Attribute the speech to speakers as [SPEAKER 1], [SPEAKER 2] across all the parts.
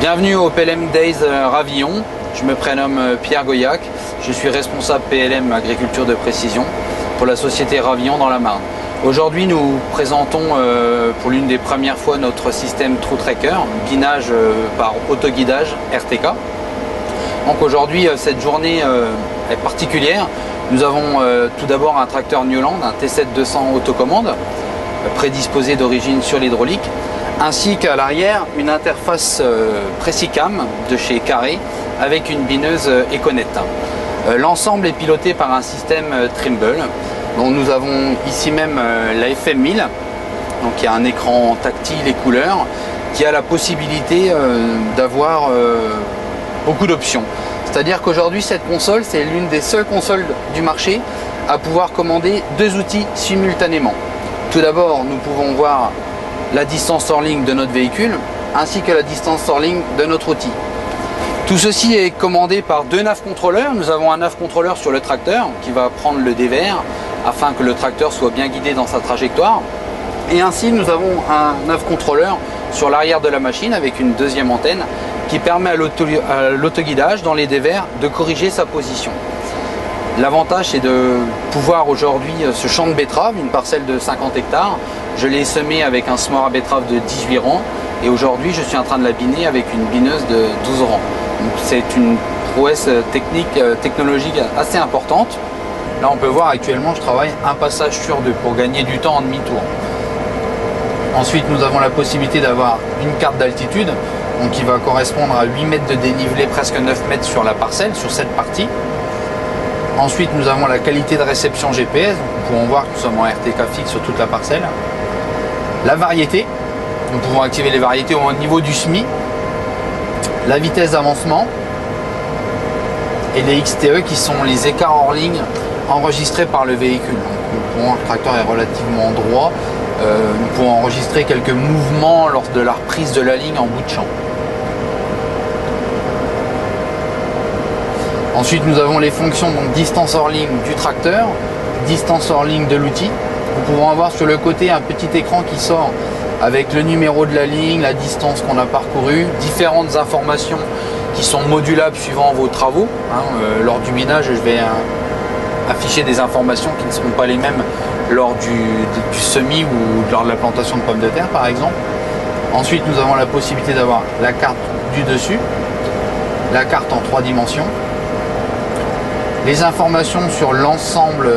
[SPEAKER 1] Bienvenue au PLM Days Ravillon. Je me prénomme Pierre Goyac. Je suis responsable PLM Agriculture de Précision pour la société Ravillon dans la Marne. Aujourd'hui, nous présentons pour l'une des premières fois notre système TrueTracker, binage par autoguidage RTK. Donc aujourd'hui, cette journée est particulière. Nous avons tout d'abord un tracteur Newland, un T7-200 autocommande, prédisposé d'origine sur l'hydraulique, ainsi qu'à l'arrière une interface Precicam de chez Carré avec une bineuse Econet. L'ensemble est piloté par un système Trimble, dont nous avons ici même la FM1000, donc il y a un écran tactile et couleur qui a la possibilité d'avoir beaucoup d'options. C'est-à-dire qu'aujourd'hui cette console, c'est l'une des seules consoles du marché à pouvoir commander deux outils simultanément. Tout d'abord, nous pouvons voir la distance hors ligne de notre véhicule ainsi que la distance hors ligne de notre outil. Tout ceci est commandé par deux nav contrôleurs. Nous avons un nav contrôleur sur le tracteur qui va prendre le dévers afin que le tracteur soit bien guidé dans sa trajectoire. Et ainsi nous avons un nav contrôleur sur l'arrière de la machine avec une deuxième antenne qui permet à l'autoguidage dans les dévers de corriger sa position. L'avantage, c'est de pouvoir aujourd'hui ce champ de betterave, une parcelle de 50 hectares, je l'ai semé avec un semoir à betterave de 18 rangs et aujourd'hui je suis en train de la biner avec une bineuse de 12 rangs. C'est une prouesse technologique assez importante. Là on peut voir actuellement je travaille un passage sur deux pour gagner du temps en demi-tour. Ensuite nous avons la possibilité d'avoir une carte d'altitude qui va correspondre à 8 mètres de dénivelé, presque 9 mètres sur la parcelle, sur cette partie. Ensuite, nous avons la qualité de réception GPS. Nous pouvons voir que nous sommes en RTK fixe sur toute la parcelle. La variété. Nous pouvons activer les variétés au niveau du SMI. La vitesse d'avancement. Et les XTE qui sont les écarts hors ligne enregistrés par le véhicule. Donc, le tracteur est relativement droit. Nous pouvons enregistrer quelques mouvements lors de la reprise de la ligne en bout de champ. Ensuite, nous avons les fonctions donc distance hors ligne du tracteur, distance hors ligne de l'outil. Nous pouvons avoir sur le côté un petit écran qui sort avec le numéro de la ligne, la distance qu'on a parcourue, différentes informations qui sont modulables suivant vos travaux. Lors du binage, je vais afficher des informations qui ne seront pas les mêmes lors du semis ou lors de la plantation de pommes de terre par exemple. Ensuite, nous avons la possibilité d'avoir la carte du dessus, la carte en 3 dimensions, les informations sur l'ensemble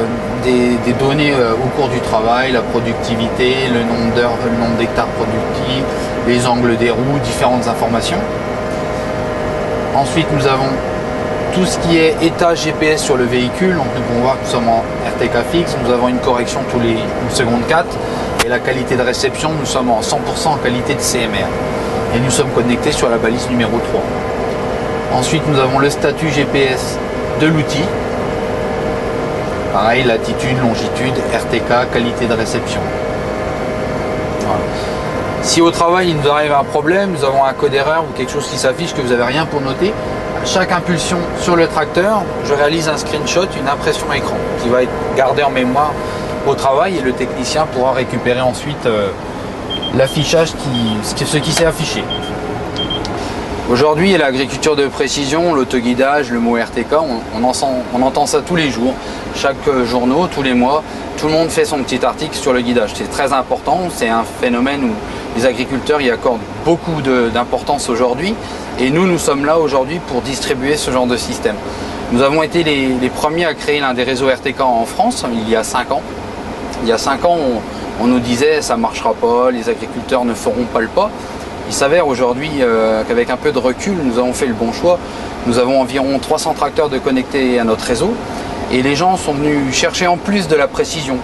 [SPEAKER 1] des données au cours du travail, la productivité, le nombre d'heures, le nombre d'hectares productifs, les angles des roues, différentes informations. Ensuite, nous avons tout ce qui est état GPS sur le véhicule. Donc, nous pouvons voir que nous sommes en RTK fixe. Nous avons une correction tous les 1 seconde 4. Et la qualité de réception, nous sommes en 100% en qualité de CMR. Et nous sommes connectés sur la balise numéro 3. Ensuite, nous avons le statut GPS de l'outil. Pareil, latitude, longitude, RTK, qualité de réception. Voilà. Si au travail il nous arrive un problème, nous avons un code erreur ou quelque chose qui s'affiche que vous n'avez rien pour noter, à chaque impulsion sur le tracteur, je réalise un screenshot, une impression écran qui va être gardée en mémoire au travail et le technicien pourra récupérer ensuite l'affichage, ce qui s'est affiché. Aujourd'hui, l'agriculture de précision, l'autoguidage, le mot RTK, on entend ça tous les jours, chaque journaux, tous les mois, tout le monde fait son petit article sur le guidage. C'est très important, c'est un phénomène où les agriculteurs y accordent beaucoup d'importance aujourd'hui et nous sommes là aujourd'hui pour distribuer ce genre de système. Nous avons été les premiers à créer l'un des réseaux RTK en France il y a 5 ans. Il y a 5 ans, on nous disait ça ne marchera pas, les agriculteurs ne feront pas le pas. Il s'avère aujourd'hui qu'avec un peu de recul, nous avons fait le bon choix. Nous avons environ 300 tracteurs de connectés à notre réseau et les gens sont venus chercher en plus de la précision.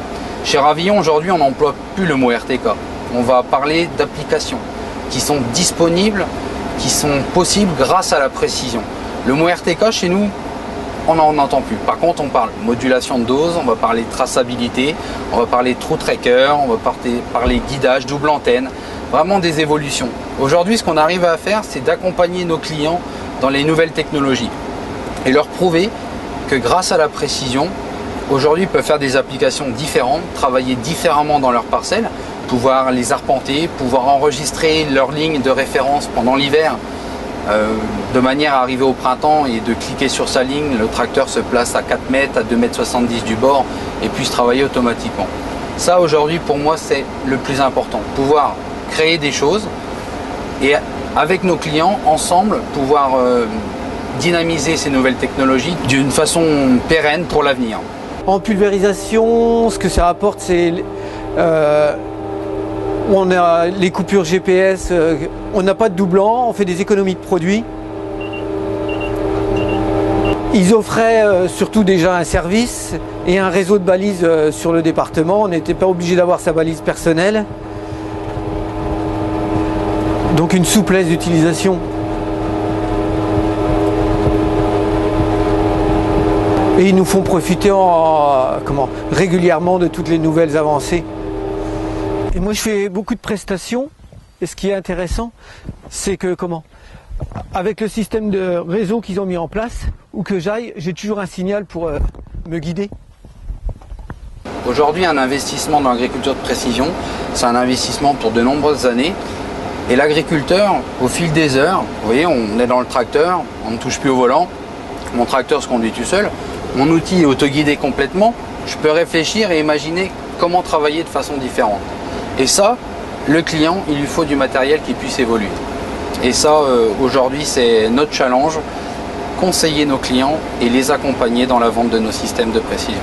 [SPEAKER 1] Chez Ravillon, aujourd'hui, on n'emploie plus le mot RTK. On va parler d'applications qui sont disponibles, qui sont possibles grâce à la précision. Le mot RTK, chez nous, on n'en entend plus. Par contre, on parle modulation de dose, on va parler traçabilité, on va parler TrueTracker, on va parler guidage, double antenne. Vraiment des évolutions. Aujourd'hui, ce qu'on arrive à faire, c'est d'accompagner nos clients dans les nouvelles technologies et leur prouver que grâce à la précision, aujourd'hui, ils peuvent faire des applications différentes, travailler différemment dans leurs parcelles, pouvoir les arpenter, pouvoir enregistrer leurs lignes de référence pendant l'hiver de manière à arriver au printemps et de cliquer sur sa ligne, le tracteur se place à 4 mètres, à 2,70 m du bord et puisse travailler automatiquement. Ça aujourd'hui pour moi c'est le plus important, pouvoir créer des choses et avec nos clients ensemble pouvoir dynamiser ces nouvelles technologies d'une façon pérenne pour l'avenir.
[SPEAKER 2] En pulvérisation, ce que ça apporte, c'est on a les coupures GPS, on n'a pas de doublant, on fait des économies de produits. Ils offraient surtout déjà un service et un réseau de balises sur le département. On n'était pas obligé d'avoir sa balise personnelle. Donc une souplesse d'utilisation. Et ils nous font profiter régulièrement de toutes les nouvelles avancées. Et moi je fais beaucoup de prestations et ce qui est intéressant c'est que avec le système de réseau qu'ils ont mis en place, où que j'aille, j'ai toujours un signal pour me guider.
[SPEAKER 1] Aujourd'hui un investissement dans l'agriculture de précision, c'est un investissement pour de nombreuses années. Et l'agriculteur, au fil des heures, vous voyez, on est dans le tracteur, on ne touche plus au volant, mon tracteur se conduit tout seul, mon outil est autoguidé complètement, je peux réfléchir et imaginer comment travailler de façon différente. Et ça, le client, il lui faut du matériel qui puisse évoluer. Et ça, aujourd'hui, c'est notre challenge, conseiller nos clients et les accompagner dans la vente de nos systèmes de précision.